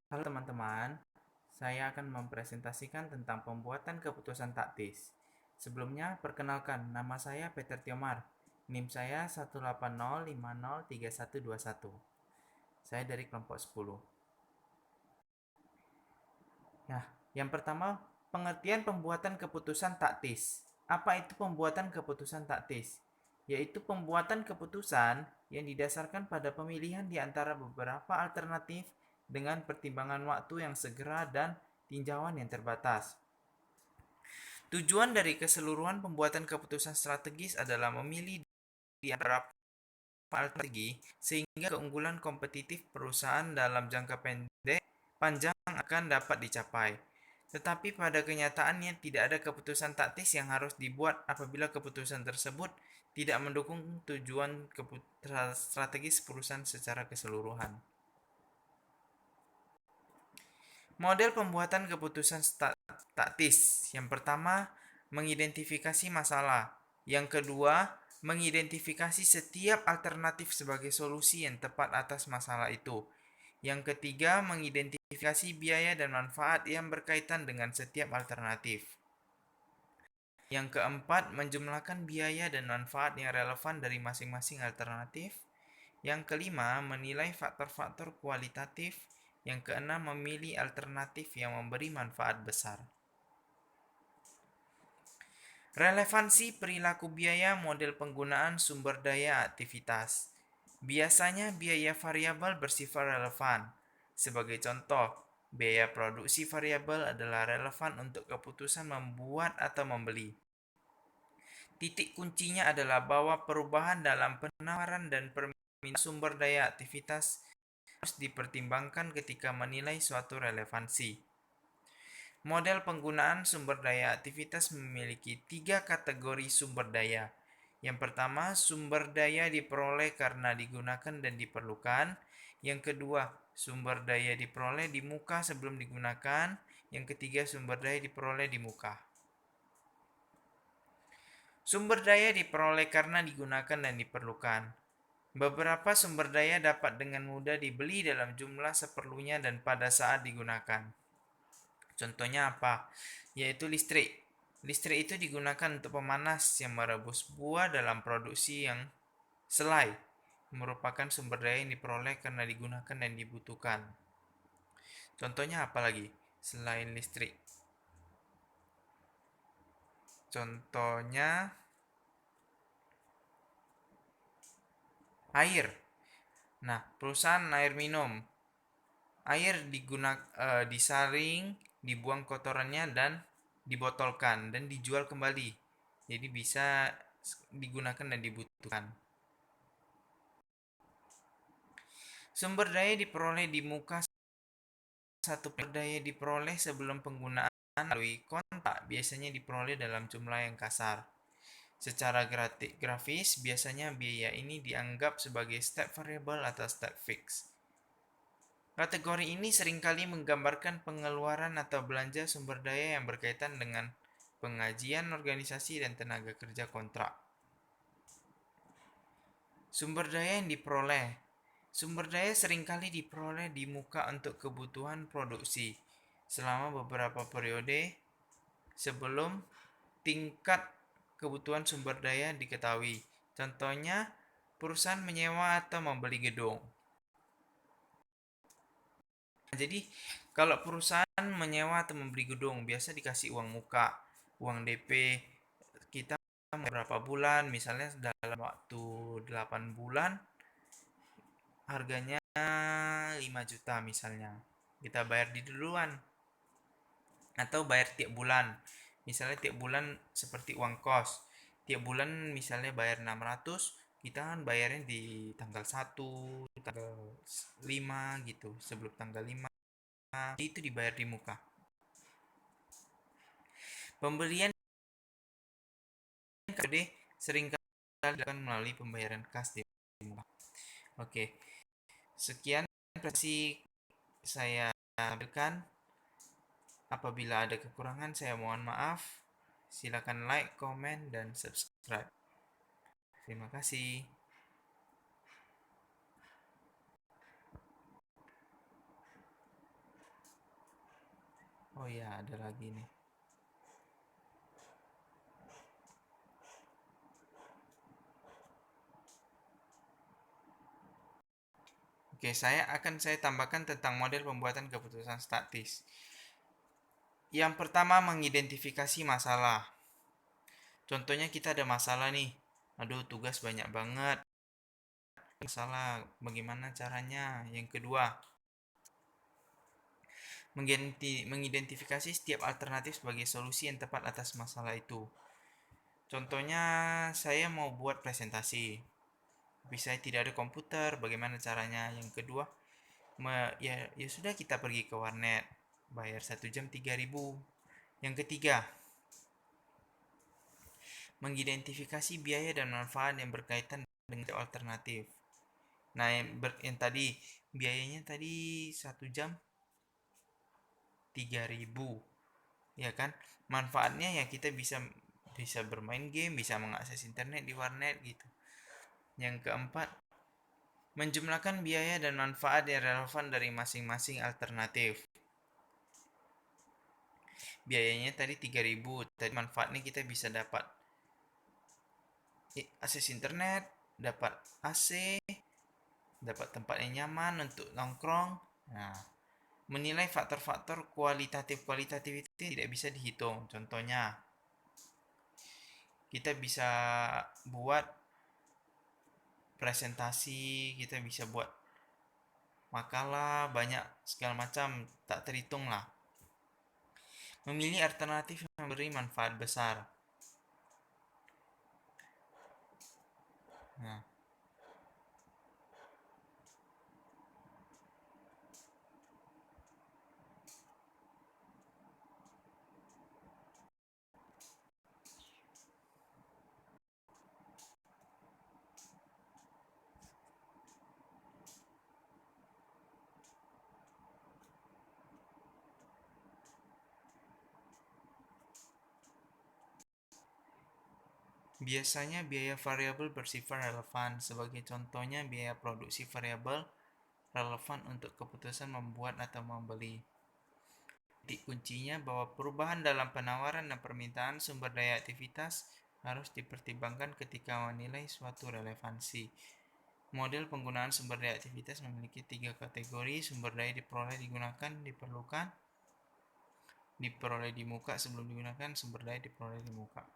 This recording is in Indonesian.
Halo teman-teman, saya akan mempresentasikan tentang pembuatan keputusan taktis. Sebelumnya, perkenalkan, nama saya Peter Tiomar. NIM saya 180503121. Saya dari kelompok 10. Nah, yang pertama, pengertian pembuatan keputusan taktis. Apa itu pembuatan keputusan taktis? Yaitu pembuatan keputusan yang didasarkan pada pemilihan di antara beberapa alternatif dengan pertimbangan waktu yang segera dan tinjauan yang terbatas. Tujuan dari keseluruhan pembuatan keputusan strategis adalah memilih di antara strategi sehingga keunggulan kompetitif perusahaan dalam jangka pendek panjang akan dapat dicapai. Tetapi pada kenyataannya tidak ada keputusan taktis yang harus dibuat apabila keputusan tersebut tidak mendukung tujuan strategis perusahaan secara keseluruhan. Model pembuatan keputusan taktis. Yang pertama, mengidentifikasi masalah. Yang kedua, mengidentifikasi setiap alternatif sebagai solusi yang tepat atas masalah itu. Yang ketiga, mengidentifikasi biaya dan manfaat yang berkaitan dengan setiap alternatif. Yang keempat, menjumlahkan biaya dan manfaat yang relevan dari masing-masing alternatif. Yang kelima, menilai faktor-faktor kualitatif. Yang keenam, memilih alternatif yang memberi manfaat besar. Relevansi perilaku biaya model penggunaan sumber daya aktivitas. Biasanya biaya variabel bersifat relevan. Sebagai contoh, biaya produksi variabel adalah relevan untuk keputusan membuat atau membeli. Titik kuncinya adalah bahwa perubahan dalam penawaran dan permintaan sumber daya aktivitas harus dipertimbangkan ketika menilai suatu relevansi. Model penggunaan sumber daya aktivitas memiliki 3 kategori sumber daya. Yang pertama, sumber daya diperoleh karena digunakan dan diperlukan. Yang kedua, sumber daya diperoleh di muka sebelum digunakan. Yang ketiga, sumber daya diperoleh di muka. Sumber daya diperoleh karena digunakan dan diperlukan. Beberapa sumber daya dapat dengan mudah dibeli dalam jumlah seperlunya dan pada saat digunakan. Contohnya apa? Yaitu listrik. Listrik itu digunakan untuk pemanas yang merebus buah dalam produksi yang selai. Merupakan sumber daya yang diperoleh karena digunakan dan dibutuhkan. Contohnya apa lagi? Selain listrik. Contohnya air. Nah, perusahaan air minum. Air disaring, dibuang kotorannya dan dibotolkan dan dijual kembali. Jadi bisa digunakan dan dibutuhkan. Sumber daya diperoleh di muka satu sumber daya diperoleh sebelum penggunaan melalui kontak biasanya diperoleh dalam jumlah yang kasar. Secara grafis, biasanya biaya ini dianggap sebagai step variable atau step fix. Kategori ini seringkali menggambarkan pengeluaran atau belanja sumber daya yang berkaitan dengan pengajian organisasi dan tenaga kerja kontrak. Sumber daya yang diperoleh. Sumber daya seringkali diperoleh di muka untuk kebutuhan produksi selama beberapa periode sebelum tingkat kebutuhan sumber daya diketahui. Contohnya, perusahaan menyewa atau membeli gedung. Jadi, kalau perusahaan menyewa atau membeli gedung, biasa dikasih uang muka, uang DP. Kita berapa bulan, misalnya dalam waktu 8 bulan, harganya 5 juta misalnya. Kita bayar di duluan atau bayar tiap bulan. Misalnya tiap bulan seperti uang kos. Tiap bulan misalnya bayar 600, kita kan bayarnya di tanggal 1, tanggal 5 gitu, sebelum tanggal 5. Itu dibayar di muka. Pembelian KD sering dilakukan melalui pembayaran kas di muka. Oke, sekian presentasi saya tampilkan. Apabila ada kekurangan, saya mohon maaf. Silakan like, komen, dan subscribe. Terima kasih. Oh ya, ada lagi nih. Oke, saya tambahkan tentang model pembuatan keputusan statis. Yang pertama, mengidentifikasi masalah. Contohnya kita ada masalah nih. Aduh, tugas banyak banget. Masalah, bagaimana caranya? Yang kedua, mengidentifikasi setiap alternatif sebagai solusi yang tepat atas masalah itu. Contohnya, saya mau buat presentasi, tapi saya tidak ada komputer. Bagaimana caranya? Yang kedua, ya sudah, kita pergi ke warnet, bayar 1 jam 3.000. Yang ketiga, mengidentifikasi biaya dan manfaat yang berkaitan dengan alternatif. Nah, yang tadi biayanya tadi 1 jam 3.000, ya kan? Manfaatnya ya kita bisa bisa bermain game, bisa mengakses internet di warnet gitu. Yang keempat, menjumlahkan biaya dan manfaat yang relevan dari masing-masing alternatif. Biayanya tadi 3.000, tadi manfaatnya kita bisa dapat akses internet, dapat AC, dapat tempat yang nyaman untuk nongkrong. Nah, menilai faktor-faktor kualitatif itu tidak bisa dihitung. Contohnya, kita bisa buat presentasi, kita bisa buat makalah, banyak segala macam, tak terhitung lah. Memilih alternatif yang memberi manfaat besar. Nah, biasanya biaya variabel bersifat relevan. Sebagai contohnya, biaya produksi variabel relevan untuk keputusan membuat atau membeli. Titik kuncinya bahwa perubahan dalam penawaran dan permintaan sumber daya aktivitas harus dipertimbangkan ketika menilai suatu relevansi. Model penggunaan sumber daya aktivitas memiliki 3 kategori: sumber daya diperoleh digunakan, diperlukan, diperoleh di muka sebelum digunakan, sumber daya diperoleh di muka.